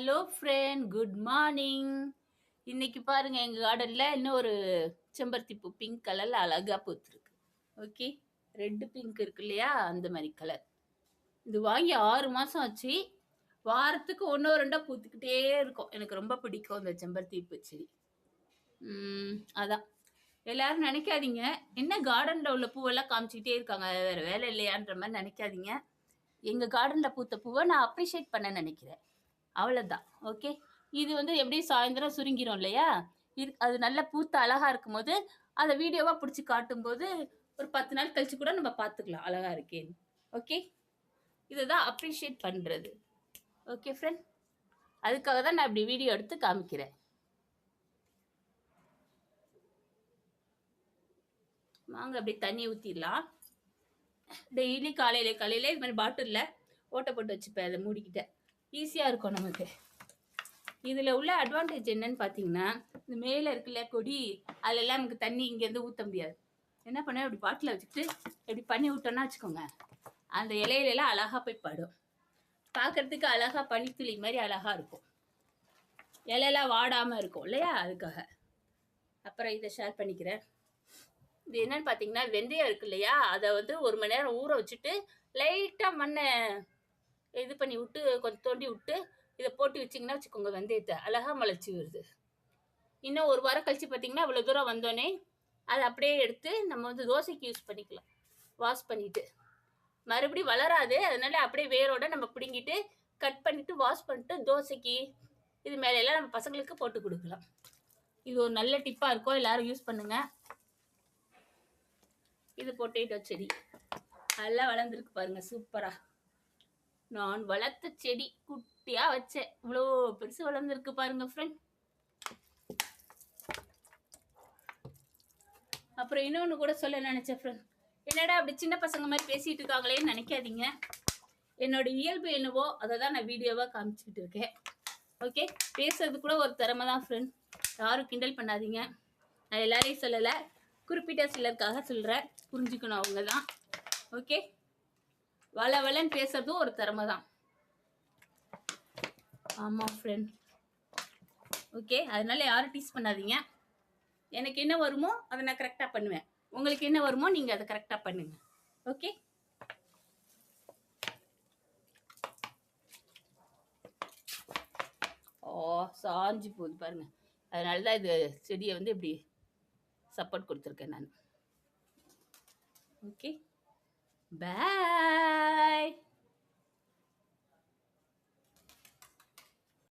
Hello friend, good morning. இன்னைக்கு பாருங்க எங்க கார்டன்ல இன்னும் ஒரு செம்பருத்தி பூ பிங்க் கலர்ல அழகா பூத்துருக்கு. ஓகே, ரெட் பிங்க் இருக்கு இல்லையா, அந்த மாதிரி கலர். இது வாங்கி 6 மாசம் ஆச்சு. வாரத்துக்கு ஒன்றோ ரெண்டோ பூத்துக்கிட்டே இருக்கும். எனக்கு ரொம்ப பிடிக்கும் இந்த செம்பருத்தி பூ செடி. அதான் எல்லாரும் நினைக்காதீங்க, என்ன கார்டன்ல உள்ள பூவெல்லாம் காமிச்சிக்கிட்டே இருக்காங்க, வேற வேலை இல்லையான்ற மாதிரி நினைக்காதீங்க. எங்க கார்டன்ல பூத்த பூவை நான் அப்ரிஷியேட் பண்ண நினைக்கிறேன், அவ்வளோதான். ஓகே, இது வந்து எப்படி சாயந்தரம் சுருங்கிரும் இல்லையா, அது நல்லா பூத்த அழகா இருக்கும்போது அதை வீடியோவாக பிடிச்சி காட்டும்போது ஒரு 10 நாள் கழிச்சு கூட நம்ம பார்த்துக்கலாம் அழகா இருக்கேன்னு. ஓகே, இதுதான் அப்ரிஷியேட் பண்ணுறது. ஓகே ஃப்ரெண்ட், அதுக்காக தான் நான் இப்படி வீடியோ எடுத்து காமிக்கிறேன். வாங்க அப்படி தண்ணி ஊற்றிடலாம். டெய்லி காலையில் இது மாதிரி பாட்டிலில் ஓட்டை போட்டு வச்சுப்பேன், அதை மூடிக்கிட்டேன். ஈஸியாக இருக்கும் நமக்கு. இதில் உள்ள அட்வான்டேஜ் என்னன்னு பார்த்தீங்கன்னா, இந்த மேலே இருக்குல்ல கொடி, அதிலெல்லாம் நமக்கு தண்ணி இங்கேருந்து ஊற்ற முடியாது. என்ன பண்ண, இப்படி பாட்டில் வச்சுட்டு இப்படி பண்ணி விட்டோன்னா வச்சுக்கோங்க, அந்த இலையிலெல்லாம் அழகாக போய் படும். பார்க்கறதுக்கு அழகாக பனித்துளி மாதிரி அழகாக இருக்கும். இலையெல்லாம் வாடாமல் இருக்கும் இல்லையா, அதுக்காக. அப்புறம் இதை ஷேர் பண்ணிக்கிறேன். இது என்னன்னு பார்த்தீங்கன்னா, வெந்தயம் இருக்கு இல்லையா, அதை வந்து 1 மணி நேரம் ஊற வச்சுட்டு லைட்டாக மண்ணை இது பண்ணி விட்டு கொஞ்சம் தோண்டி விட்டு இதை போட்டு வச்சிங்கன்னா வச்சுக்கோங்க, வெந்தயத்தை அழகாக முளைச்சி வருது. இன்னும் 1 வாரம் கழிச்சு பார்த்தீங்கன்னா, இவ்வளோ தூரம் வந்தோடனே அதை அப்படியே எடுத்து நம்ம வந்து தோசைக்கு யூஸ் பண்ணிக்கலாம். வாஷ் பண்ணிவிட்டு மறுபடியும் வளராது, அதனால அப்படியே வேரோட நம்ம பிடுங்கிட்டு கட் பண்ணிவிட்டு வாஷ் பண்ணிட்டு தோசைக்கு இது மேலெல்லாம் நம்ம பசங்களுக்கு போட்டு கொடுக்கலாம். இது ஒரு நல்ல டிப்பாக இருக்கும், எல்லாரும் யூஸ் பண்ணுங்க. இது பொட்டேட்டோ செடி நல்லா வளர்ந்துருக்கு பாருங்க, சூப்பரா. நான் வளர்த்த செடி குட்டியா வச்சேன், இவ்வளோ பெருசு வளர்ந்துருக்கு பாருங்க ஃப்ரெண்ட். அப்புறம் இன்னொன்று கூட சொல்ல நினைச்சேன் ஃப்ரெண்ட், என்னடா அப்படி சின்ன பசங்க மாதிரி பேசிட்டு இருக்காங்களேன்னு நினைக்காதீங்க. என்னோட இயல்பு என்னவோ அதை தான் நான் வீடியோவாக காமிச்சிக்கிட்டு இருக்கேன். ஓகே, பேசுறது கூட ஒரு திறமை தான் ஃப்ரெண்ட், யாரும் கிண்டல் பண்ணாதீங்க. நான் எல்லாரையும் சொல்லலை, குறிப்பிட்ட சிலருக்காக சொல்கிறேன், புரிஞ்சுக்கணும் அவங்க தான். ஓகே, வளன்னு பேசுறதும் ஒரு திறமை தான். ஆமாம் ஃப்ரெண்ட். ஓகே, அதனால யாரும் டீஸ் பண்ணாதீங்க. எனக்கு என்ன வருமோ அதை நான் கரெக்டாக பண்ணுவேன், உங்களுக்கு என்ன வருமோ நீங்கள் அதை கரெக்டாக பண்ணுங்க. ஓகே, சாஞ்சு போகுது பாருங்க, அதனால தான் இது செடியை வந்து இப்படி சப்போர்ட் கொடுத்துருக்கேன் நான். ஓகே, பாய்.